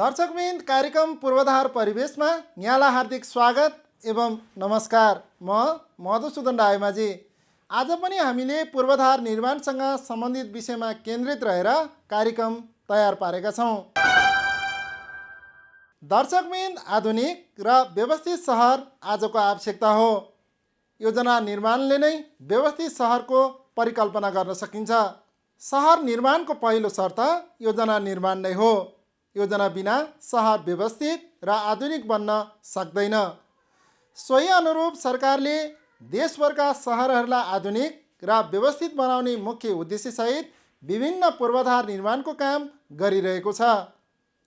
दर्शकवृन्द, कार्यक्रम पूर्वाधार परिवेशमा यहाँलाई हार्दिक स्वागत एवं नमस्कार। म मधुसूदन रायमाझी। आज पनि हामीले पूर्वाधार निर्माणसँग सम्बन्धित विषयमा केन्द्रित रहेर कार्यक्रम तयार पारेका छौँ। दर्शकवृन्द, आधुनिक र व्यवस्थित सहर आजको आवश्यकता हो। योजना निर्माणले नै व्यवस्थित सहरको परिकल्पना गर्न सकिन्छ। सहर निर्माणको पहिलो शर्त योजना निर्माण नै हो। योजना बिना सहर व्यवस्थित र आधुनिक बन्न सक्दैन। सोही अनुरूप सरकारले देशभरका सहरहरूलाई आधुनिक र व्यवस्थित बनाउने मुख्य उद्देश्यसहित विभिन्न पूर्वाधार निर्माणको काम गरिरहेको छ।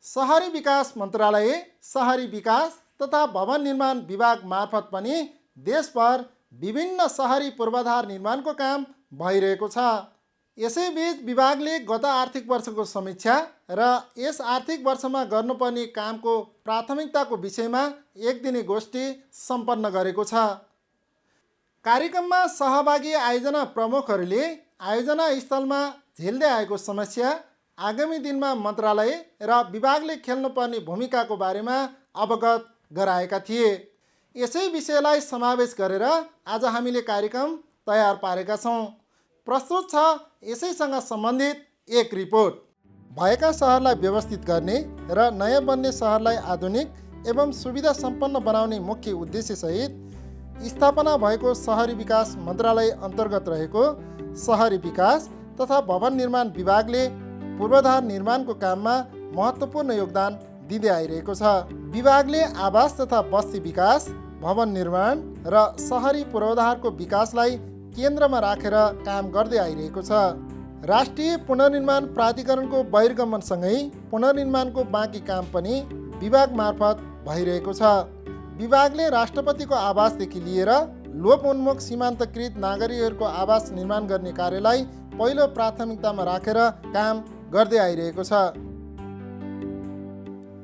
सहरी विकास मन्त्रालय सहरी विकास तथा भवन निर्माण विभाग मार्फत पनि देशभर विभिन्न सहरी पूर्वाधार निर्माणको काम भइरहेको छ। यसैबीच विभागले गत आर्थिक वर्षको समीक्षा र यस आर्थिक वर्षमा गर्नुपर्ने कामको प्राथमिकताको विषयमा एक दिने गोष्ठी सम्पन्न गरेको छ। कार्यक्रममा सहभागी आयोजना प्रमुखहरूले आयोजना स्थलमा झेल्दै आएको समस्या, आगामी दिनमा मन्त्रालय र विभागले खेल्नुपर्ने भूमिकाको बारेमा अवगत गराएका थिए। यसै विषयलाई समावेश गरेर आज हामीले कार्यक्रम तयार पारेका छौँ। प्रस्तुत छ यसैसँग सम्बन्धित एक रिपोर्ट। भएका सहरलाई व्यवस्थित गर्ने र नयाँ बन्ने सहरलाई आधुनिक एवं सुविधा सम्पन्न बनाउने मुख्य उद्देश्यसहित स्थापना भएको सहरी विकास मन्त्रालय अन्तर्गत रहेको सहरी विकास तथा भवन निर्माण विभागले पूर्वाधार निर्माणको काममा महत्त्वपूर्ण योगदान दिँदै आइरहेको छ। विभागले आवास तथा बस्ती विकास, भवन निर्माण र सहरी पूर्वाधारको विकासलाई केन्द्रमा राखेर काम गर्दै आइरहेको छ। राष्ट्रिय पुनर्निर्माण प्राधिकरणको बहिर्गमनसँगै पुनर्निर्माणको बाँकी काम पनि विभाग मार्फत भइरहेको छ। विभागले राष्ट्रपतिको आवासदेखि लिएर लोपोन्मुख सीमान्तकृत नागरिकहरूको आवास निर्माण गर्ने कार्यलाई पहिलो प्राथमिकतामा राखेर काम गर्दै आइरहेको छ।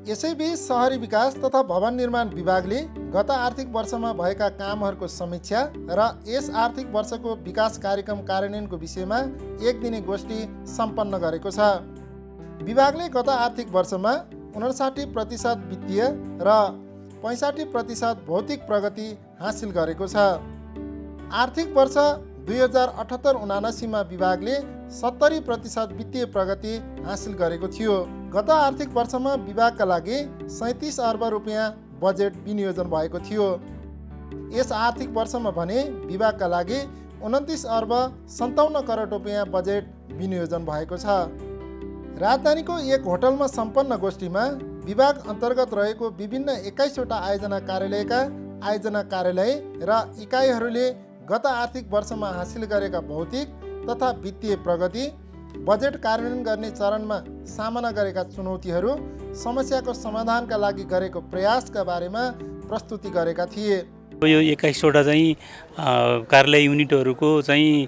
यसैबीच सहरी विकास तथा भवन निर्माण विभागले गत आर्थिक वर्षमा भएका कामहरूको समीक्षा र यस आर्थिक वर्षको विकास कार्यक्रम कार्यान्वयनको विषयमा एक दिने गोष्ठी सम्पन्न गरेको छ। विभागले गत आर्थिक वर्षमा 59% वित्तीय र 65% भौतिक प्रगति हासिल गरेको छ। आर्थिक वर्ष 2078-79 विभागले 70% वित्तीय प्रगति हासिल गरेको थियो। गत आर्थिक वर्षमा विभागका लागि 37 अर्ब रुपियाँ बजेट विनियोजन भएको थियो। यस आर्थिक वर्षमा भने विभागका लागि 29 अर्ब 57 करोड रुपियाँ बजेट विनियोजन भएको छ। राजधानीको एक होटलमा सम्पन्न गोष्ठीमा विभाग अन्तर्गत रहेको विभिन्न 21वटा आयोजना कार्यालयका आयोजना कार्यालय र इकाइहरूले गत आर्थिक वर्षमा हासिल गरेका भौतिक तथा वित्तीय प्रगति, बजेट कार्यान्वयन गर्ने चरणमा सामना गरेका चुनौतीहरू, समस्याको समाधानका लागि गरेको प्रयासका बारेमा प्रस्तुति गरेका थिए। यो 21वटा चाहिँ कार्यालय युनिटहरूको चाहिँ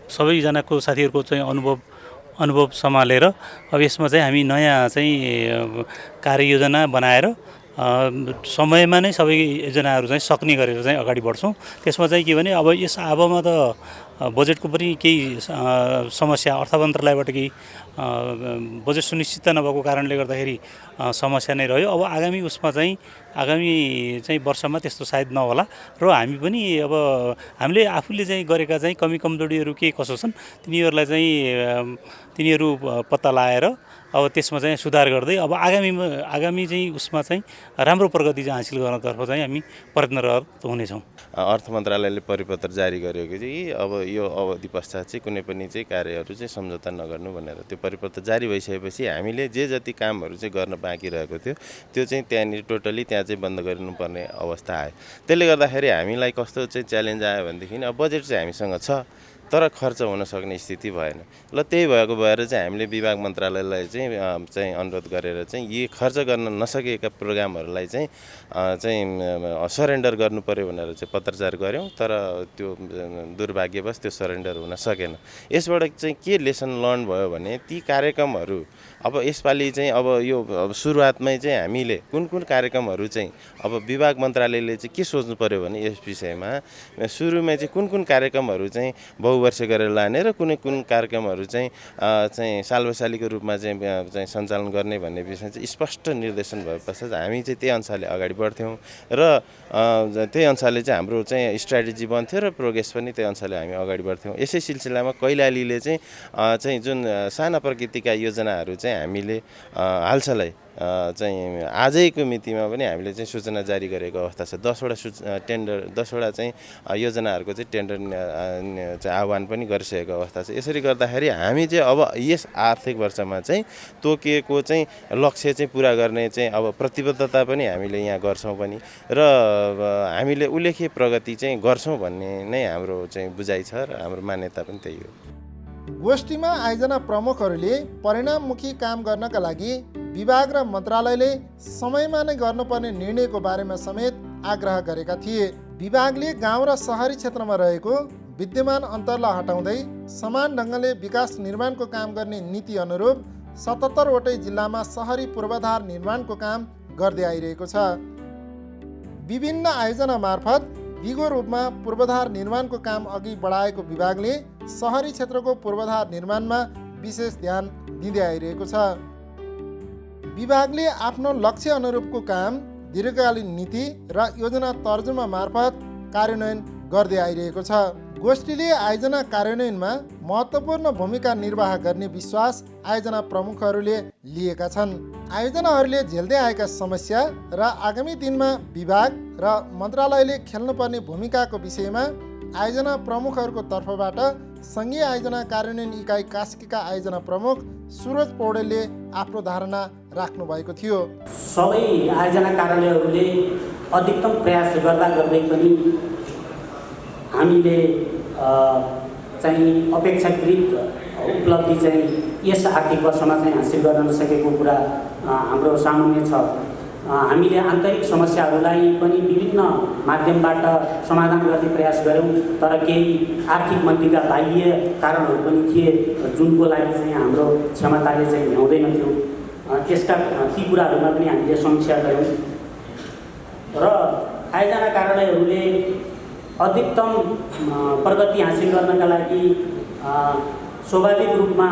सबैजनाको साथीहरूको चाहिँ अनुभव सम्हालेर अब यसमा चाहिँ हामी नयाँ चाहिँ कार्ययोजना बनाएर समयमा नै सबै योजनाहरू चाहिँ सक्ने गरेर चाहिँ अगाडि बढ्छौँ। त्यसमा चाहिँ के भने अब यस अबमा त बजेटको पनि केही समस्या, अर्थ मन्त्रालयबाट केही बजेट सुनिश्चित नभएको कारणले गर्दाखेरि समस्या नै रह्यो। अब आगामी वर्षमा त्यस्तो सायद नहोला र हामी पनि अब हामीले आफूले चाहिँ गरेका चाहिँ कमी कमजोरीहरू के कसो छन् तिनीहरू पत्ता लगाएर अब त्यसमा चाहिँ सुधार गर्दै अब आगामी चाहिँ उसमा चाहिँ राम्रो प्रगति चाहिँ हासिल गर्नतर्फ चाहिँ हामी प्रयत्नरत हुनेछौँ। अर्थ मन्त्रालयले परिपत्र जारी गरेको चाहिँ अब यो अवधि पश्चात चाहिँ कुनै पनि चाहिँ कार्यहरू चाहिँ सम्झौता नगर्नु भनेर त्यो परिपत्र जारी भइसकेपछि हामीले जे जति कामहरू चाहिँ गर्न बाँकी रहेको थियो त्यो चाहिँ त्यहाँनिर टोटली त्यहाँ चाहिँ बन्द गरिनुपर्ने अवस्था आयो। त्यसले गर्दाखेरि हामीलाई कस्तो चाहिँ च्यालेन्ज आयो भनेदेखि अब बजेट चाहिँ हामीसँग छ तर खर्च हुन सक्ने स्थिति भएन। ल त्यही भएको भएर चाहिँ हामीले विभाग मन्त्रालयलाई चाहिँ अनुरोध गरेर चाहिँ यी खर्च गर्न नसकेका प्रोग्रामहरूलाई चाहिँ सरेन्डर गर्नु पर्यो भनेर चाहिँ पत्रचार गऱ्यौँ। तर त्यो दुर्भाग्यवश त्यो सरेन्डर हुन सकेन। यसबाट चाहिँ के लेसन लर्न भयो भने ती कार्यक्रमहरू अब यसपालि चाहिँ अब यो सुरुवातमै चाहिँ हामीले कुन कार्यक्रमहरू चाहिँ अब विभाग मन्त्रालयले चाहिँ के सोच्नु पर्यो भने यस विषयमा सुरुमै चाहिँ कुन कार्यक्रमहरू चाहिँ वर्ष गरेर लाने र कुन कार्यक्रमहरू चाहिँ सालवैशालीको रूपमा चाहिँ सञ्चालन गर्ने भन्ने विषय चाहिँ स्पष्ट निर्देशन भए पश्चात हामी चाहिँ त्यही अनुसारले अगाडि बढ्थ्यौँ र त्यही अनुसारले चाहिँ हाम्रो चाहिँ स्ट्राटेजी बन्थ्यो र प्रोग्रेस पनि त्यही अनुसारले हामी अगाडि बढ्थ्यौँ। यसै सिलसिलामा कैलालीले चाहिँ जुन साना प्रकृतिका योजनाहरू चाहिँ हामीले हालसालै चाहिँ आजैको मितिमा पनि हामीले चाहिँ सूचना जारी गरेको अवस्था छ। 10वटा चाहिँ योजनाहरूको चाहिँ टेन्डर चाहिँ आह्वान पनि गरिसकेको अवस्था छ। यसरी गर्दाखेरि हामी चाहिँ अब यस आर्थिक वर्षमा चाहिँ तोकिएको चाहिँ लक्ष्य चाहिँ पुरा गर्ने चाहिँ अब प्रतिबद्धता पनि हामीले यहाँ गर्छौँ पनि र हामीले उल्लेख्य प्रगति चाहिँ गर्छौँ भन्ने नै हाम्रो चाहिँ बुझाइ छ र हाम्रो मान्यता पनि त्यही हो। गोष्ठीमा आयोजना प्रमुखहरूले परिणाममुखी काम गर्नका लागि विभाग र मन्त्रालयले समयमा नै गर्नुपर्ने निर्णयको बारेमा समेत आग्रह गरेका थिए। विभागले गाउँ र सहरी क्षेत्रमा रहेको विद्यमान अन्तरलाई हटाउँदै समान ढङ्गले विकास निर्माणको काम गर्ने नीति अनुरूप 77वटै जिल्लामा सहरी पूर्वाधार निर्माणको काम गर्दै आइरहेको छ। विभिन्न आयोजना मार्फत दिगो रूपमा पूर्वाधार निर्माणको काम अघि बढाएको विभागले सहरी क्षेत्रको पूर्वाधार निर्माणमा विशेष ध्यान दिँदै आइरहेको छ। विभागले आफ्नो लक्ष्य अनुरूपको काम दीर्घकालीन नीति र योजना तर्जुमा मार्फत कार्यान्वयन गर्दै आइरहेको छ। गोष्ठीले आयोजना कार्यान्वयनमा महत्त्वपूर्ण भूमिका निर्वाह गर्ने विश्वास आयोजना प्रमुखहरूले लिएका छन्। आयोजनाहरूले झेल्दै आएका समस्या र आगामी दिनमा विभाग र मन्त्रालयले खेल्नुपर्ने भूमिकाको विषयमा आयोजना प्रमुखहरूको तर्फबाट सङ्घीय आयोजना कार्यान्वयन इकाइ कास्कीका आयोजना प्रमुख सुरज पौडेलले आफ्नो धारणा राख्नु भएको थियो। सबै आयोजना कार्यालयहरूले अधिकतम प्रयास गर्दै पनि हामीले चाहिँ अपेक्षाकृत उपलब्धि चाहिँ यस आर्थिक वर्षमा चाहिँ हासिल गर्न नसकेको कुरा हाम्रो सामान्य छ। हामीले आन्तरिक समस्याहरूलाई पनि विभिन्न माध्यमबाट समाधान गर्ने प्रयास गऱ्यौँ, तर केही आर्थिक मन्दीका बाह्य कारणहरू पनि थिए जुनको लागि चाहिँ हाम्रो क्षमताले चाहिँ भ्याउँदैन थियो। ती कुराहरूमा पनि हामीले समीक्षा गऱ्यौँ र आयोजना कार्यालयहरूले अधिकतम प्रगति हासिल गर्नका लागि स्वाभाविक रूपमा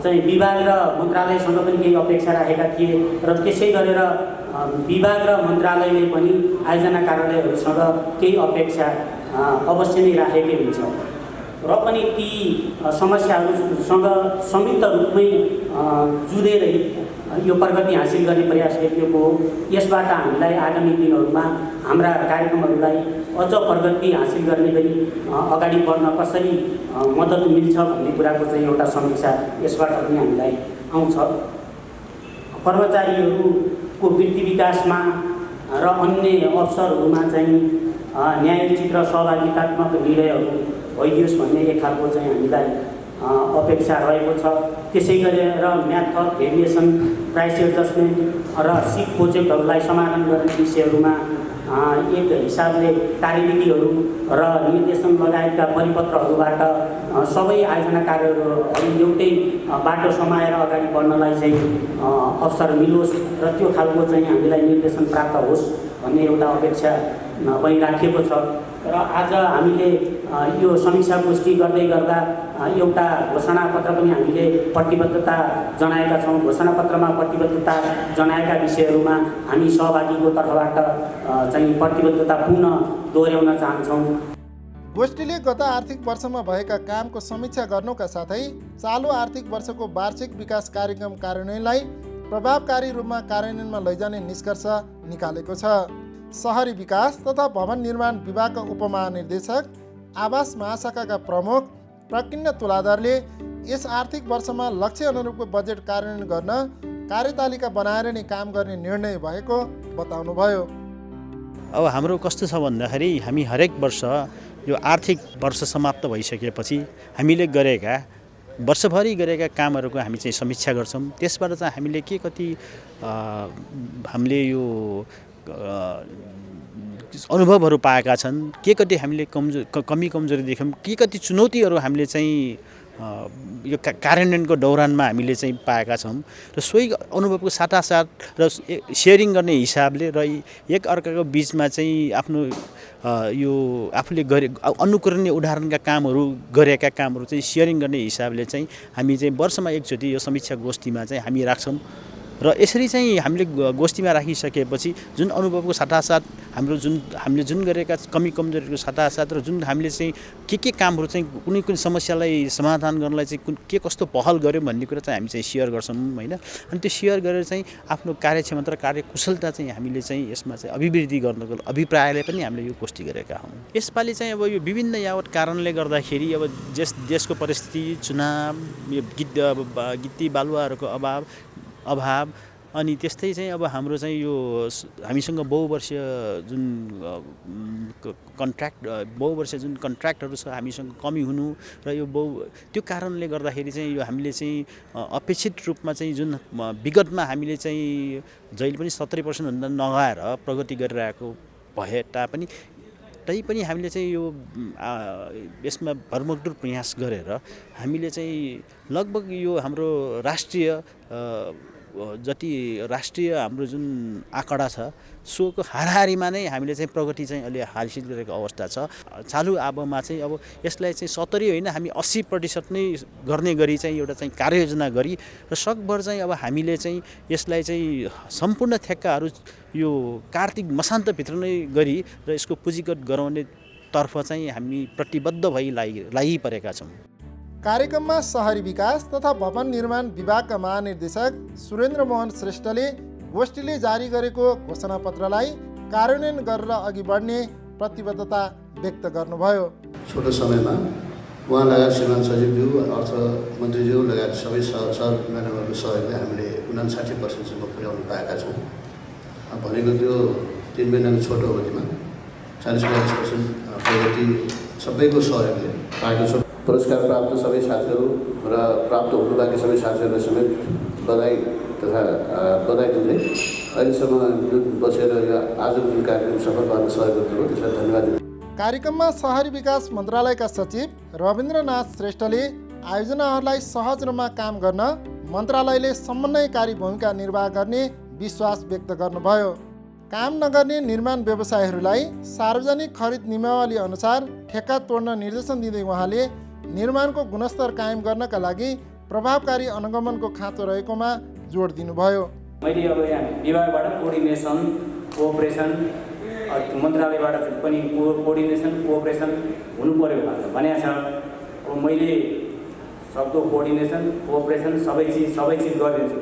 चाहिँ विभाग र मन्त्रालयसँग पनि केही अपेक्षा राखेका थिए र त्यसै गरेर विभाग र मन्त्रालयले पनि आयोजना कार्यालयहरूसँग केही अपेक्षा अवश्य नै राखेकै हुन्छ र पनि ती समस्याहरूसँग संयुक्त रूपमै जुधेरै यो प्रगति हासिल गर्ने प्रयास गरिएको हो। यसबाट हामीलाई आगामी दिनहरूमा हाम्रा कार्यक्रमहरूलाई अझ प्रगति हासिल गर्ने गरी अगाडि बढ्न कसरी मद्दत मिल्छ भन्ने कुराको चाहिँ एउटा समीक्षा यसबाट पनि हामीलाई आउँछ। कर्मचारीहरूको वृत्ति विकासमा र अन्य अवसरहरूमा चाहिँ न्यायोचित र सहभागितात्मक निर्णयहरू भइदियोस् भन्ने एक खालको चाहिँ हामीलाई अपेक्षा रहेको छ। त्यसै गरेर म्याथ भेरिएसन प्राइस एडजस्टमेन्ट र सिप प्रोजेक्टहरूलाई समाधान गर्ने विषयहरूमा एक हिसाबले कार्यविधिहरू र निर्देशन लगायतका परिपत्रहरूबाट सबै आयोजना कार्यहरू एउटै बाटो समाएर अगाडि बढ्नलाई चाहिँ अवसर मिलोस् र त्यो खालको चाहिँ हामीलाई निर्देशन प्राप्त होस् भन्ने एउटा अपेक्षा पनि राखिएको छ। र आज हामीले यो समीक्षा गोष्ठी गर्दै गर्दा एउटा घोषणापत्र पनि हामीले प्रतिबद्धता जनाएका छौँ। घोषणापत्रमा प्रतिबद्धता जनाएका विषयहरूमा हामी सहभागीको तर्फबाट चाहिँ प्रतिबद्धता पुनः दोहोऱ्याउन चाहन्छौँ। गोष्ठीले गत आर्थिक वर्षमा भएका कामको समीक्षा गर्नुका साथै चालु आर्थिक वर्षको वार्षिक विकास कार्यक्रम कार्यान्वयनलाई प्रभावकारी रूपमा कार्यान्वयनमा लैजाने निष्कर्ष निकालेको छ। सहरी विकास तथा भवन निर्माण विभागका उपमहानिर्देशक आवास महाशाखाका प्रमुख प्रकीर्ण तुलाधरले यस आर्थिक वर्षमा लक्ष्य अनुरूपको बजेट कार्यान्वयन गर्न कार्यतालिका बनाएर नै काम गर्ने निर्णय भएको बताउनुभयो। अब हाम्रो कस्तो छ भन्दाखेरि हामी हरेक वर्ष यो आर्थिक वर्ष समाप्त भइसकेपछि हामीले गरेका वर्षभरि गरेका कामहरूको हामी चाहिँ समीक्षा गर्छौँ। त्यसबाट चाहिँ हामीले के कति हामीले यो अनुभवहरू पाएका छन्, के कति हामीले कमी कमजोरी देख्यौँ, के कति चुनौतीहरू हामीले चाहिँ यो कार्यान्वयनको दौरानमा हामीले चाहिँ पाएका छौँ र सोही अनुभवको साटासाट र सेयरिङ गर्ने हिसाबले र एक अर्काको बिचमा चाहिँ आफ्नो यो आफूले गरे अनुकरणीय उदाहरणका कामहरू गरेका कामहरू चाहिँ सेयरिङ गर्ने हिसाबले चाहिँ हामी चाहिँ वर्षमा एकचोटि यो समीक्षा गोष्ठीमा चाहिँ हामी राख्छौँ र यसरी चाहिँ हामीले गोष्ठीमा राखिसकेपछि जुन अनुभवको साटासाट हामीले जुन गरेका कमी कमजोरीको साटासाट र जुन हामीले चाहिँ के कामहरू चाहिँ कुनै कुनै समस्यालाई समाधान गर्नलाई चाहिँ के कस्तो पहल गर्यो भन्ने कुरा चाहिँ हामी चाहिँ सेयर गर्छौँ होइन। अनि त्यो सेयर गरेर चाहिँ आफ्नो कार्यक्षमता र कार्यकुशलता चाहिँ हामीले चाहिँ यसमा चाहिँ अभिवृद्धि गर्नको अभिप्रायले पनि हामीले यो गोष्ठी गरेका हौँ। यसपालि चाहिँ अब यो विभिन्न यावत कारणले गर्दाखेरि अब देशको परिस्थिति, चुनाव, यो गिट्टी बालुवाहरूको अभाव अनि त्यस्तै चाहिँ अब हाम्रो चाहिँ यो हामीसँग बहुवर्षीय जुन कन्ट्र्याक्टहरू छ हामीसँग कमी हुनु र यो त्यो कारणले गर्दाखेरि चाहिँ यो हामीले चाहिँ अपेक्षित रूपमा चाहिँ जुन विगतमा हामीले चाहिँ जहिले पनि 70% भन्दा नगएर प्रगति गरिरहेको भए तापनि तैपनि हामीले चाहिँ यो यसमा भरमग्दुर प्रयास गरेर हामीले चाहिँ लगभग यो हाम्रो राष्ट्रिय हाम्रो जुन आँकडा छ सोको हाराहारीमा नै हामीले चाहिँ प्रगति चाहिँ अहिले हासिल गरेको अवस्था छ। चालु आबमा चाहिँ अब यसलाई चाहिँ 70 होइन हामी 80% नै गर्ने गरी चाहिँ एउटा चाहिँ कार्ययोजना गरी र सकभर चाहिँ अब हामीले चाहिँ यसलाई चाहिँ सम्पूर्ण ठेक्काहरू यो कार्तिक मसान्तभित्र नै गरी र यसको पुँजीगत गराउने तर्फ चाहिँ हामी प्रतिबद्ध भई लागिपरेका छौँ। कार्यक्रममा शहरी विकास तथा भवन निर्माण विभागका महानिर्देशक सुरेन्द्र मोहन श्रेष्ठले गोष्ठीले जारी गरेको घोषणापत्रलाई कार्यान्वयन गरेर अघि बढ्ने प्रतिबद्धता व्यक्त गर्नुभयो। छोटो समयमा उहाँ लगायत श्रीमान सचिवज्यू, अर्थमन्त्रीज्यू लगायत सबै सहमन्त्रीहरूको सहयोगले हामीले 59% पुर्याउनु पाएका छौँ। भनेको त्यो 3 महिनाको छोटो अवधिमा 40-42% प्रगति सबैको सहयोगले पाएको छ। पुरस्कार प्राप्त सबै साथीहरू र प्राप्त हुनु बाँकी सबै साथीहरूलाई समेत बधाई दिँदै अहिलेसम्म जुन बसेर यो आजको जुन कार्यक्रम सफल पार्न सहयोग गर्नुभयो त्यसलाई धन्यवाद दिन्छु। कार्यक्रममा शहरी विकास मन्त्रालयका सचिव रविन्द्रनाथ श्रेष्ठले आयोजनाहरूलाई सहज रूपमा काम गर्न मन्त्रालयले समन्वयकारी भूमिका निर्वाह गर्ने विश्वास व्यक्त गर्नुभयो। काम नगर्ने निर्माण व्यवसायहरूलाई सार्वजनिक खरिद नियमावली अनुसार ठेक्का तोड्न निर्देशन दिँदै उहाँले निर्माणको गुणस्तर कायम गर्नका लागि प्रभावकारी अनुगमनको खाँचो रहेकोमा जोड दिनुभयो। मैले अब यहाँ विभागबाट कोअर्डिनेसन कोअपरेसन मन्त्रालयबाट पनि कोअर्डिनेसन कोअपरेसन हुनु पर्यो भनेको छ। अब मैले सबको कोअर्डिनेसन कोअपरेसन सबै चिज गरिदिन्छु।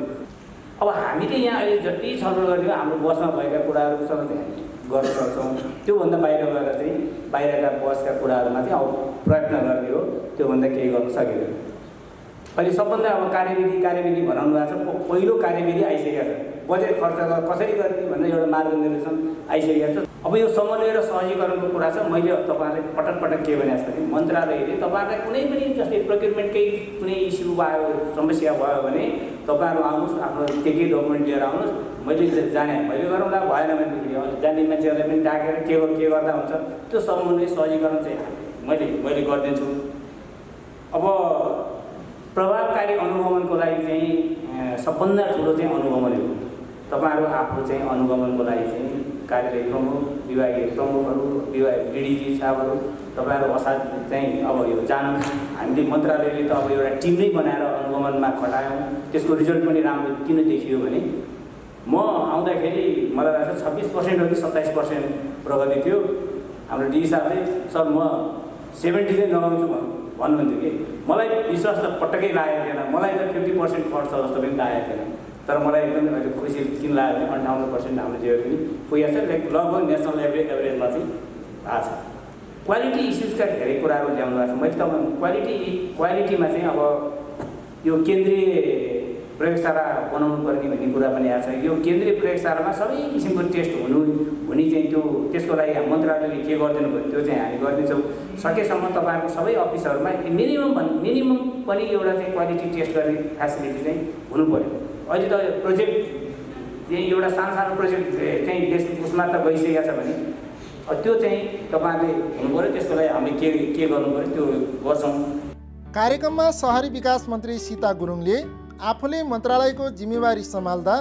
अब हामीले यहाँ अहिले जति छलफल गर्ने हाम्रो बसमा भएका कुराहरूसँग गर्न सक्छौँ। त्योभन्दा बाहिर गएर चाहिँ बाहिरका बसका कुराहरूमा चाहिँ अब प्रयत्न गर्ने हो, त्योभन्दा केही गर्न सकिँदैन। अहिले सबभन्दा अब कार्यविधि बनाउनु भएको छ। पहिलो कार्यविधि आइसकेको छ। बजेट खर्च कसरी गर्ने भन्ने एउटा मार्गदर्शन आइसकेको छ। अब यो समन्वय र सहजीकरणको कुरा छ। मैले तपाईँहरूलाई पटक के भनेको छु भने मन्त्रालयले तपाईँहरूलाई कुनै पनि जस्तै प्रोक्युरमेन्टकै कुनै इस्यु भयो समस्या भयो भने तपाईँहरू आउनुहोस्, आफ्नो के डकुमेन्ट लिएर आउनुहोस्। मैले मैले गरौँला भएन भने जाने मान्छेहरूलाई पनि डाकेर के गर्दा हुन्छ त्यो समन्वय सहजीकरण चाहिँ मैले गरिदिन्छु। अब प्रभावकारी अनुगमनको लागि चाहिँ सबभन्दा ठुलो चाहिँ अनुगमन हो। तपाईँहरू आफू चाहिँ अनुगमनको लागि चाहिँ कार्यालय प्रमुख, विभागीय प्रमुखहरू, डिडिजी साहबहरू तपाईँहरू असाध्य चाहिँ अब यो जानुहोस्। हामीले मन्त्रालयले त अब एउटा टिम नै बनाएर अनुगमनमा खटायौँ। त्यसको रिजल्ट पनि राम्रो किन देखियो भने म आउँदाखेरि मलाई लाग्छ 26% हो कि 27% प्रगति थियो। हाम्रो डिजी साहबले सर म 70 चाहिँ लगाउँछु भन्नुहुन्थ्यो कि मलाई विश्वास त पटक्कै लागेको थिएन। मलाई त 50% खर्च जस्तो पनि लागेको थिएन। तर मलाई एकदमै अहिले खुसी किन लाग्यो भने 58% हाम्रो जेरो पनि पुगेको छ। लगभग नेसनल एभरेजमा चाहिँ आएको छ। क्वालिटी इस्युजका धेरै कुराहरू ल्याउनु भएको छ। मैले तपाईँ क्वालिटीमा चाहिँ अब यो केन्द्रीय प्रयोगशाला बनाउनु पर्ने भन्ने कुरा पनि आएको छ। यो केन्द्रीय प्रयोगशालामा सबै किसिमको टेस्ट हुने चाहिँ त्यसको लागि मन्त्रालयले के गरिदिनु भयो त्यो चाहिँ हामी गरिदिन्छौँ। सकेसम्म तपाईँहरूको सबै अफिसहरूमा मिनिमम पनि एउटा चाहिँ क्वालिटी टेस्ट गर्ने फेसिलिटी चाहिँ हुनु पऱ्यो। अहिले त प्रोजेक्ट चाहिँ एउटा सानो प्रोजेक्ट चाहिँ उसमा त गइसकेको छ भने त्यो चाहिँ तपाईँहरूले हुनु पऱ्यो। त्यसको लागि हामीले के गर्नु पऱ्यो त्यो गर्छौँ। कार्यक्रममा सहरी विकास मन्त्री सीता गुरुङले आफूले मन्त्रालयको जिम्मेवारी सम्हाल्दा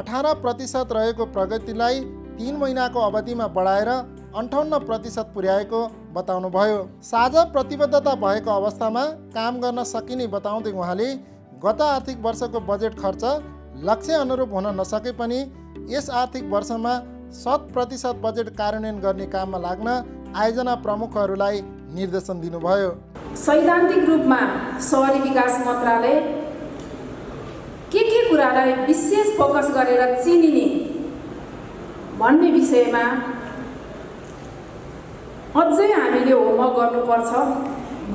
18% रहेको प्रगतिलाई 3 महिनाको अवधिमा बढाएर 58% पुर्याएको बताउनुभयो। साझा प्रतिबद्धता भएको अवस्थामा काम गर्न सकिने बताउँदै उहाँले गत आर्थिक वर्षको बजेट खर्च लक्ष्य अनुरूप हुन नसके पनि यस आर्थिक वर्षमा 100% बजेट कार्यान्वयन गर्ने काममा लाग्न आयोजना प्रमुखहरूलाई निर्देशन दिनुभयो। सैद्धान्तिक रूपमा सहरी विकास मन्त्रालय के कुरालाई विशेष फोकस गरेर चिनिने भन्ने विषयमा अझै हामीले होमवर्क गर्नुपर्छ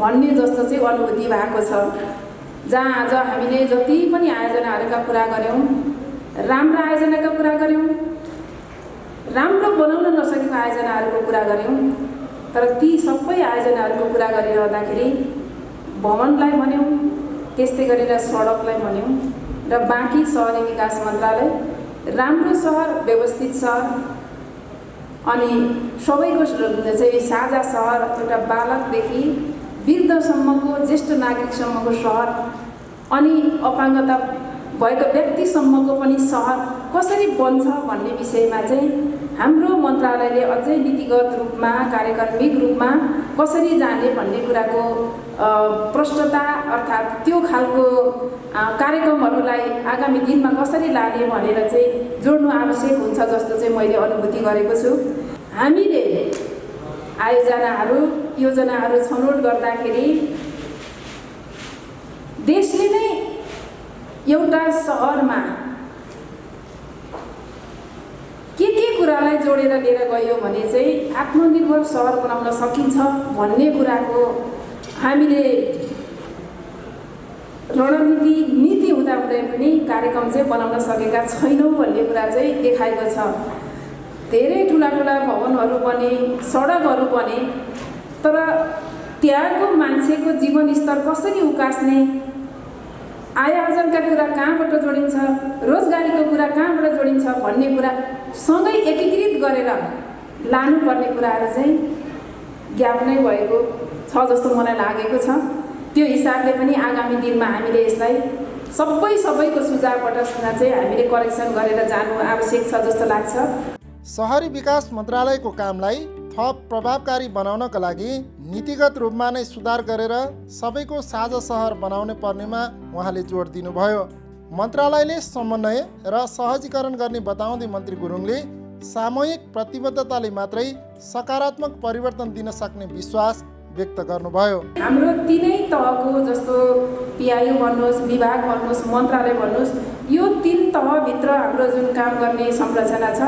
भन्ने जस्तो चाहिँ अनुभूति भएको छ। जहाँ आज हामीले जति पनि आयोजनाहरूका कुरा गऱ्यौँ, राम्रा आयोजनाका कुरा गऱ्यौँ, राम्रो बनाउन नसकेको आयोजनाहरूको कुरा गऱ्यौँ, तर ती सबै आयोजनाहरूको कुरा गरिरहँदाखेरि भवनलाई भन्यौँ, त्यस्तै गरेर सडकलाई भन्यौँ र बाँकी सहरी विकास मन्त्रालय राम्रो सहर, व्यवस्थित सहर अनि सबैको चाहिँ साझा सहर, एउटा बालकदेखि वृद्धसम्मको, ज्येष्ठ नागरिकसम्मको सहर अनि अपाङ्गता भएको व्यक्तिसम्मको पनि सहर कसरी बन्छ भन्ने विषयमा चाहिँ हाम्रो मन्त्रालयले अझै नीतिगत रूपमा, कार्यक्रमिक रूपमा कसरी जाने भन्ने कुराको प्रष्टता अर्थात् त्यो खालको कार्यक्रमहरूलाई आगामी दिनमा कसरी लाने भनेर चाहिँ जोड्नु आवश्यक हुन्छ जस्तो चाहिँ मैले अनुभूति गरेको छु। हामीले आयोजनाहरू, योजनाहरू छनौट गर्दाखेरि देशले नै एउटा सहरमा के कुरालाई जोडेर लिएर गयो भने चाहिँ आत्मनिर्भर सहर बनाउन सकिन्छ भन्ने कुराको हामीले रणनीति, नीति हुँदाहुँदै पनि कार्यक्रम चाहिँ बनाउन सकेका छैनौँ भन्ने कुरा चाहिँ देखाएको छ। धेरै ठुला भवनहरू बने, सडकहरू बने, तर त्यहाँको मान्छेको जीवनस्तर कसरी उकास्ने, आय आर्जनका कुरा कहाँबाट जोडिन्छ, रोजगारीको कुरा कहाँबाट जोडिन्छ भन्ने कुरा सँगै एकीकृत गरेर लानुपर्ने कुराहरू चाहिँ ग्याप नै भएको छ जस्तो मलाई लागेको छ। त्यो हिसाबले पनि आगामी दिनमा हामीले यसलाई सबैको सुझावबाट चाहिँ हामीले करेक्सन गरेर जानु आवश्यक छ जस्तो लाग्छ। सहरी विकास मन्त्रालयको कामलाई थप प्रभावकारी बनाउनका लागि नीतिगत रूपमा नै सुधार गरेर सबैको साझा सहर बनाउने पर्नेमा उहाँले जोड दिनुभयो। मन्त्रालयले समन्वय र सहजीकरण गर्ने बताउँदै मन्त्री गुरुङले सामूहिक प्रतिबद्धताले मात्रै सकारात्मक परिवर्तन दिन सक्ने विश्वास व्यक्त गर्नुभयो। हाम्रो तीनै तहको जस्तो पिआइओ भन्नुहोस्, विभाग भन्नुहोस्, मन्त्रालय भन्नुहोस्, यो 3 तहभित्र हाम्रो जुन काम गर्ने संरचना छ,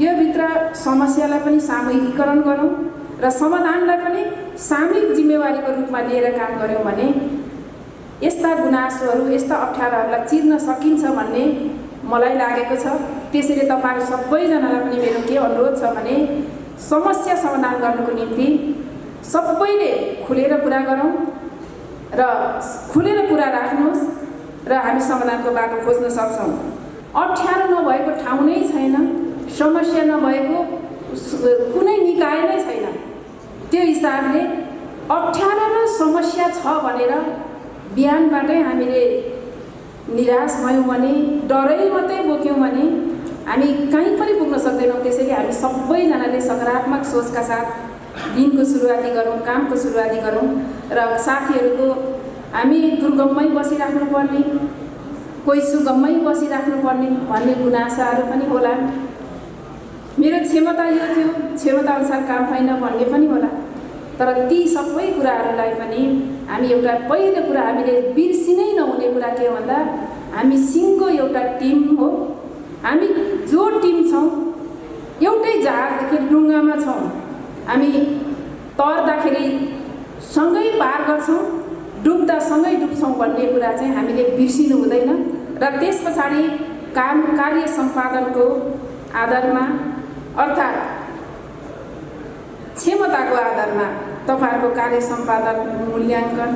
यो भित्र समस्यालाई पनि सामूहिकीकरण गरौँ र समाधानलाई पनि सामूहिक जिम्मेवारीको रूपमा लिएर काम गऱ्यौँ भने यस्ता गुनासोहरू, यस्ता अप्ठ्याराहरूलाई चिर्न सकिन्छ भन्ने मलाई लागेको छ। त्यसैले तपाईँहरू सबैजनालाई पनि मेरो के अनुरोध छ भने समस्या समाधान गर्नुको निम्ति सबैले खुलेर कुरा गरौँ र खुलेर कुरा राख्नुहोस् र हामी समाधानको बाटो खोज्न सक्छौँ। अप्ठ्यारो नभएको ठाउँ नै छैन, समस्या नभएको कुनै निकाय नै छैन। त्यो हिसाबले अप्ठ्यारो र समस्या छ भनेर बिहानबाटै हामीले निराश भयौँ भने, डरै मात्रै बोक्यौँ भने हामी कहीँ पनि पुग्न सक्दैनौँ। त्यसैले हामी सबैजनाले सकारात्मक सोचका साथ दिनको सुरुवाती गरौँ, कामको सुरुवाती गरौँ र साथीहरूको हामी दुर्गममै बसिराख्नुपर्ने, कोही सुगममै बसिराख्नुपर्ने भन्ने गुनासाहरू पनि होला। मेरो क्षमता यो थियो, क्षमताअनुसार काम छैन भन्ने पनि होला। तर ती सबै कुराहरूलाई पनि हामी एउटा पहिलो कुरा हामीले बिर्सिनै नहुने कुरा के हो भन्दा हामी सिङ्गो एउटा टिम हो। हामी जो टिम छौँ, एउटै जहाजदेखि डुङ्गामा छौँ, हामी तर्दाखेरि सँगै पार गर्छौँ, डुब्दा सँगै डुब्छौँ भन्ने कुरा चाहिँ हामीले बिर्सिनु हुँदैन। र त्यस पछाडि कार्य सम्पादनको आधारमा अर्थात् क्षमताको आधारमा तपाईँहरूको कार्य सम्पादन मूल्याङ्कन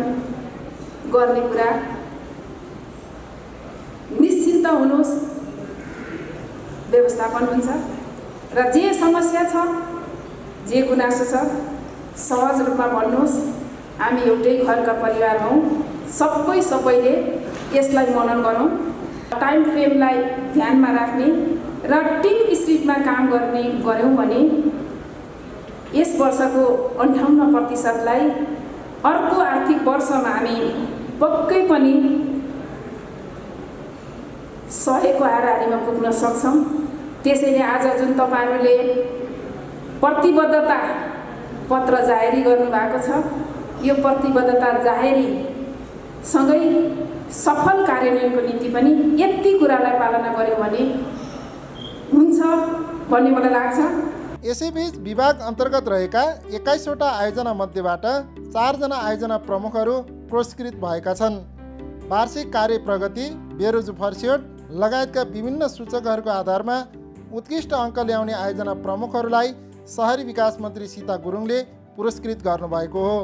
गर्ने कुरा निश्चिन्त हुनुहोस्, व्यवस्थापन हुन्छ र जे समस्या छ, जे गुनासो छ सहज रूपमा भन्नुहोस्। हामी एउटै घरका परिवार हौँ, सबैले यसलाई मनन गरौँ, टाइम फ्रेमलाई ध्यानमा राख्ने र टिम स्पिरिटमा काम गऱ्यौँ भने यस वर्षको 58%लाई अर्को आर्थिक वर्षमा हामी पक्कै पनि 100 को हाराहारीमा पुग्न सक्छौँ। त्यसैले आज जुन तपाईहरूले प्रतिबद्धता पत्र जाहेरी गर्नुभएको छ, यो प्रतिबद्धता जाहेरी सँगै सफल कार्यान्वयनको निम्ति पनि यति कुरालाई पालना गर्यो भने हुन्छ भन्ने मलाई लाग्छ। यसैबीच विभाग अन्तर्गत रहेका 21वटा आयोजना मध्येबाट 4 जना आयोजना प्रमुखहरू पुरस्कृत भएका छन्। वार्षिक कार्य प्रगति, बेरोजु फर्स्यौट लगायतका विभिन्न सूचकहरूको आधारमा उत्कृष्ट अङ्क ल्याउने आयोजना प्रमुखहरूलाई शहरी विकास मन्त्री सीता गुरुङले पुरस्कृत गर्नुभएको हो।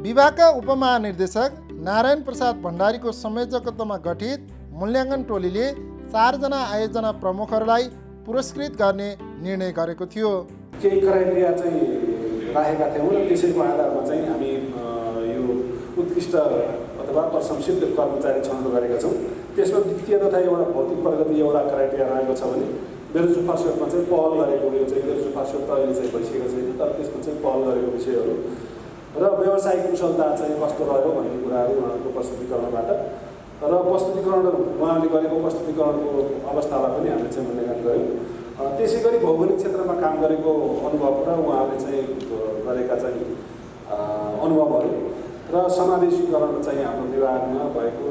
विभागका उपमहानिर्देशक नारायण प्रसाद भण्डारीको संयोजकत्वमा गठित मूल्याङ्कन टोलीले 4 जना आयोजना प्रमुखहरूलाई पुरस्कृत गर्ने निर्णय गरेको थियो। केही क्राइटेरिया चाहिँ राखेका थियौँ र त्यसैको आधारमा चाहिँ हामी यो उत्कृष्ट अथवा प्रशंसित कर्मचारी छनौट गरेका छौँ। त्यसमा वित्तीय तथा एउटा भौतिक प्रगति एउटा क्राइटेरिया रहेको छ भने बेरोजु फर्स्यौटमा चाहिँ पहल गरेको यो चाहिँ बेरोजु फर्स्यौट त अहिले चाहिँ भइसकेको छैन, तर त्यसमा चाहिँ पहल गरेको विषयहरू र व्यावसायिक कुशलता चाहिँ कस्तो रह्यो भन्ने कुराहरू उहाँहरूको प्रस्तुतिकरणबाट र प्रस्तुतिकरण उहाँले गरेको प्रस्तुतिकरणको अवस्थालाई पनि हामीले चाहिँ मूल्याङ्कन गऱ्यौँ। त्यसै गरी भौगोलिक क्षेत्रमा काम गरेको अनुभव र उहाँले चाहिँ गरेका चाहिँ अनुभवहरू र समावेशीकरण चाहिँ हाम्रो विभागमा भएको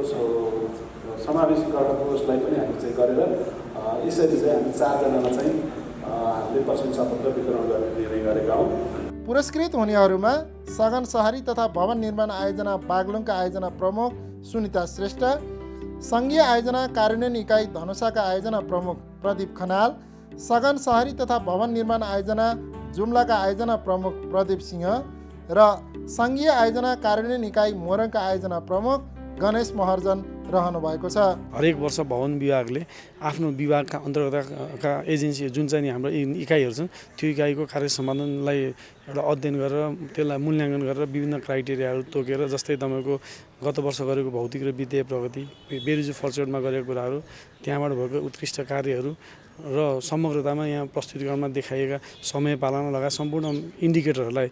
समावेशीकरणको उसलाई पनि हामी चाहिँ गरेर यसरी चाहिँ हामी 4 जनामा चाहिँ हामीले प्रशंसा पत्र वितरण गर्ने निर्णय गरेका हौँ। पुरस्कृत हुनेहरूमा सघन शहरी तथा भवन निर्माण आयोजना बागलुङका आयोजना प्रमुख सुनिता श्रेष्ठ, सङ्घीय आयोजना कार्यान्वयन इकाइ धनुषाका आयोजना प्रमुख प्रदीप खनाल, सघन शहरी तथा भवन निर्माण आयोजना जुम्लाका आयोजना प्रमुख प्रदीप सिंह र सङ्घीय आयोजना कार्यान्वयन इकाइ मोरङका आयोजना प्रमुख गणेश महर्जन रहनु भएको छ। हरेक वर्ष भवन विभागले आफ्नो विभागका अन्तर्गतका एजेन्सी जुन चाहिँ नि हाम्रो इकाइहरू छन् त्यो इकाइको कार्य सम्पादनलाई एउटा अध्ययन गरेर त्यसलाई मूल्याङ्कन गरेर विभिन्न क्राइटेरियाहरू तोकेर जस्तै तपाईँको गत वर्ष गरेको भौतिक र वित्तीय प्रगति, बेरोजु फर्स्यौटमा गरेको कुराहरू, त्यहाँबाट भएको उत्कृष्ट कार्यहरू र समग्रतामा यहाँ प्रस्तुतिकरणमा देखाइएका समय पालना लगायत सम्पूर्ण इन्डिकेटरहरूलाई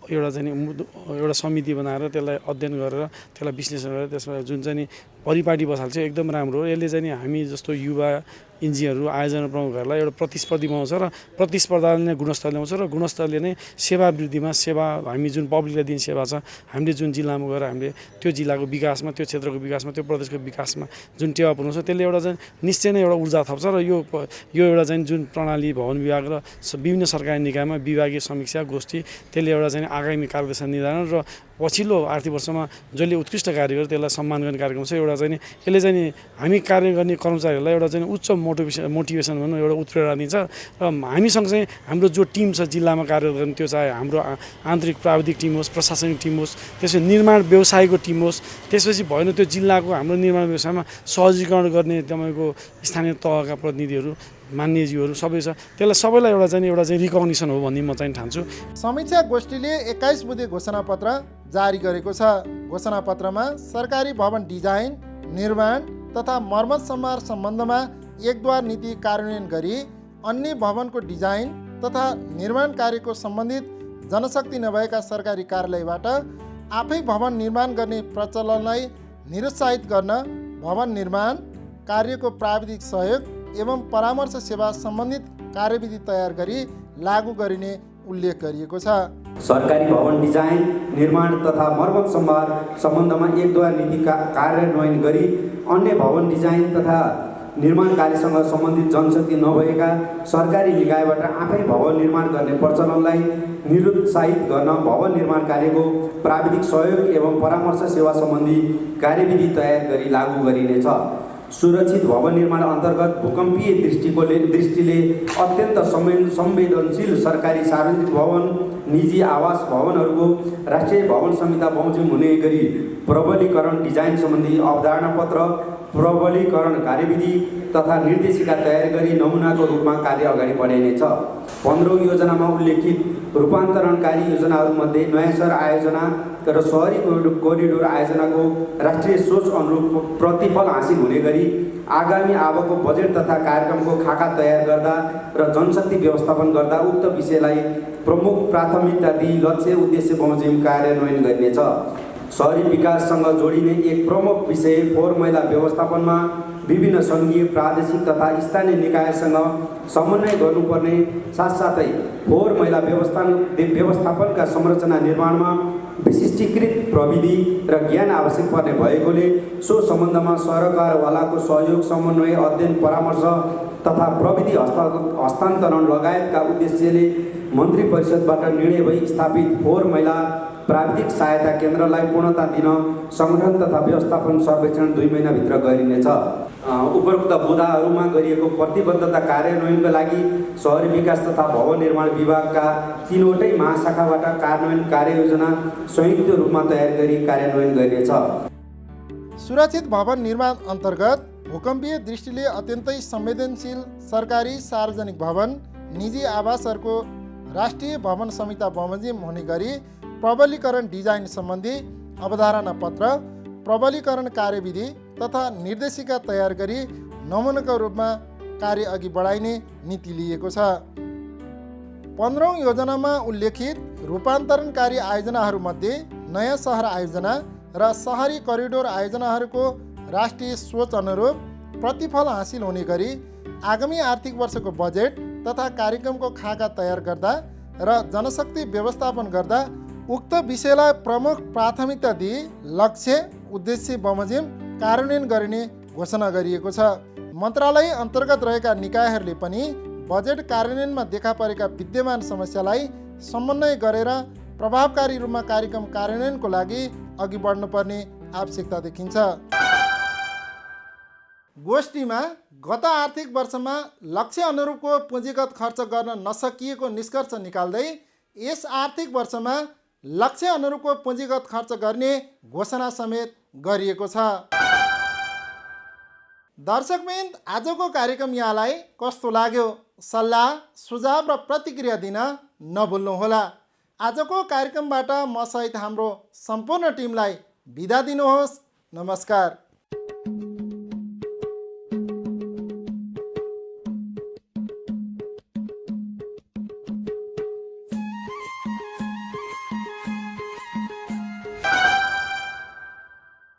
एउटा समिति बनाएर त्यसलाई अध्ययन गरेर त्यसलाई विश्लेषण गरेर त्यसमा जुन चाहिँ नि परिपाटी बसाल्छ एकदम राम्रो हो। यसले चाहिँ नि हामी जस्तो युवा इन्जिनियरहरू आयोजना प्रमुखहरूलाई एउटा प्रतिस्पर्धी बनाउँछ र प्रतिस्पर्धाले नै गुणस्तर ल्याउँछ र गुणस्तरले नै सेवा वृद्धिमा हामी जुन पब्लिकलाई दिने सेवा छ हामीले जुन जिल्लामा गएर हामीले त्यो जिल्लाको विकासमा, त्यो क्षेत्रको विकासमा, त्यो प्रदेशको विकासमा जुन टेवा पुर्याउँछ त्यसले एउटा चाहिँ निश्चय नै एउटा ऊर्जा थप्छ र यो एउटा चाहिँ जुन प्रणाली भवन विभाग र विभिन्न सरकारी निकायमा विभागीय समीक्षा गोष्ठी त्यसले एउटा चाहिँ आगामी कार्यदिशा निर्धारण र पछिल्लो आर्थिक वर्षमा जसले उत्कृष्ट कार्य गर्यो त्यसलाई सम्मान गर्ने कार्यक्रम छ। एउटा चाहिँ यसले चाहिँ हामी कार्य गर्ने कर्मचारीहरूलाई एउटा चाहिँ उच्च मोटिभेसन भनौँ एउटा उत्प्रेरणा दिन्छ र हामी सँगसँगै हाम्रो जो टिम छ जिल्लामा कार्य गर्ने त्यो चाहे हाम्रो आन्तरिक प्राविधिक टिम होस्, प्रशासनिक टिम होस्, त्यसपछि निर्माण व्यवसायको टिम होस्, त्यसपछि भएन त्यो जिल्लाको हाम्रो निर्माण व्यवसायमा सहजीकरण गर्ने तपाईँको स्थानीय तहका प्रतिनिधिहरू मान्यज्यूहरू सबै छ, त्यसलाई सबैलाई एउटा चाहिँ रिकग्निसन हो भन्ने म चाहिँ ठान्छु। समीक्षा गोष्ठीले 21 बुँदे घोषणापत्र जारी गरेको छ। घोषणापत्रमा सरकारी भवन डिजाइन, निर्माण तथा मर्मत सम्हार सम्बन्धमा एकद्वार नीति कार्यान्वयन गरी अन्य भवनको डिजाइन तथा निर्माण कार्यको सम्बन्धित जनशक्ति नभएका सरकारी कार्यालयबाट आफै भवन निर्माण गर्ने प्रचलनलाई निरुत्साहित गर्न भवन निर्माण कार्यको प्राविधिक सहयोग एवं परामर्श सेवा सम्बन्धित कार्यविधि तयार गरी लागू गरिने उल्लेख गरिएको छ। सरकारी भवन डिजाइन, निर्माण तथा मर्मत सम्हार सम्बन्धमा एकद्वार नीति कार्यान्वयन गरी अन्य भवन डिजाइन तथा निर्माण कार्यसँग सम्बन्धित जनशक्ति नभएका सरकारी निकायबाट आफै भवन निर्माण गर्ने प्रचलनलाई निरुत्साहित गर्न भवन निर्माण कार्यको प्राविधिक सहयोग एवं परामर्श सेवा सम्बन्धी कार्यविधि तयार गरी लागू गरिनेछ। सुरक्षित भवन निर्माण अन्तर्गत भूकम्पीय दृष्टिले अत्यन्त संवेदनशील सरकारी सार्वजनिक भवन, निजी आवास भवनहरूको राष्ट्रिय भवन संहिता बमोजिम हुने गरी प्रबलीकरण डिजाइन सम्बन्धी अवधारणा पत्र, प्रबलीकरण कार्यविधि तथा निर्देशिका तयार गरी नमुनाको रूपमा कार्य अगाडि बढाइनेछ। 15 योजनामा उल्लेखित रूपान्तरणकारी योजनाहरूमध्ये नयाँ सहर आयोजना र सहरी कोरिडोर आयोजनाको राष्ट्रिय सोच अनुरूप प्रतिफल हासिल हुने गरी आगामी आवकको बजेट तथा कार्यक्रमको खाका तयार गर्दा र जनशक्ति व्यवस्थापन गर्दा उक्त विषयलाई प्रमुख प्राथमिकता दिई लक्ष्य उद्देश्य बमोजिम कार्यान्वयन गरिनेछ। सहरी विकाससँग जोडिने एक प्रमुख विषय फोहोर मैला व्यवस्थापनमा विभिन्न सङ्घीय प्रादेशिक तथा स्थानीय निकायसँग समन्वय गर्नुपर्ने साथसाथै फोहोर मैला व्यवस्थापनका संरचना निर्माणमा विशिष्टीकृत प्रविधि र ज्ञान आवश्यक पर्ने भएकोले सो सम्बन्धमा सरकारवालाको सहयोग समन्वय अध्ययन परामर्श तथा प्रविधि हस्तान्तरण लगायतका उद्देश्यले मन्त्री परिषदबाट निर्णय भई स्थापित फोहोर मैला प्राविधिक सहायता केन्द्रलाई पूर्णता दिन सङ्गठन तथा व्यवस्थापन सर्वेक्षण 2 महिनाभित्र गरिनेछ। उपरोक्त बुँदाहरूमा गरिएको प्रतिबद्धता कार्यान्वयनका लागि सहरी विकास तथा भवन निर्माण विभागका 3वटै महाशाखाबाट कार्यान्वयन कार्ययोजना संयुक्त रूपमा तयार गरी कार्यान्वयन गरिनेछ। सुरक्षित भवन निर्माण अन्तर्गत भूकम्पीय दृष्टिले अत्यन्तै संवेदनशील सरकारी सार्वजनिक भवन निजी आवासहरूको राष्ट्रिय भवन संहिता बमोजिम हुने गरी प्रबलीकरण डिजाइन सम्बन्धी अवधारणा पत्र, प्रबलीकरण कार्यविधि तथा निर्देशिका तयार गरी नमुनाको रूपमा कार्य अघि बढाइने नीति लिएको छ। 15औं योजनामा उल्लेखित रूपान्तरणकारी आयोजनाहरूमध्ये नयाँ सहर आयोजना र सहरी करिडोर आयोजनाहरूको राष्ट्रिय सोच अनुरूप प्रतिफल हासिल हुने गरी आगामी आर्थिक वर्षको बजेट तथा कार्यक्रमको खाका तयार गर्दा र जनशक्ति व्यवस्थापन गर्दा उक्त विषयलाई प्रमुख प्राथमिकता दिई लक्ष्य उद्देश्य बमोजिम कार्यान्वयन गरिने घोषणा गरिएको छ। मन्त्रालय अन्तर्गत रहेका निकायहरूले पनि बजेट कार्यान्वयनमा देखा परेका विद्यमान समस्यालाई समन्वय गरेर प्रभावकारी रूपमा कार्यक्रम कार्यान्वयनको लागि अघि बढ्नुपर्ने आवश्यकता देखिन्छ। गोष्ठीमा गत आर्थिक वर्षमा लक्ष्य अनुरूपको पुँजीगत खर्च गर्न नसकिएको निष्कर्ष निकाल्दै यस आर्थिक वर्षमा लक्ष्य अनुरूपको पुँजीगत खर्च गर्ने घोषणा समेत गरिएको छ। दर्शकवृन्द, आजको कार्यक्रम यहाँलाई कस्तो लाग्यो? सल्लाह, सुझाव र प्रतिक्रिया दिन नभुल्नुहोला। आजको कार्यक्रमबाट म सहित हाम्रो सम्पूर्ण टिमलाई बिदा दिनुहोस्। नमस्कार।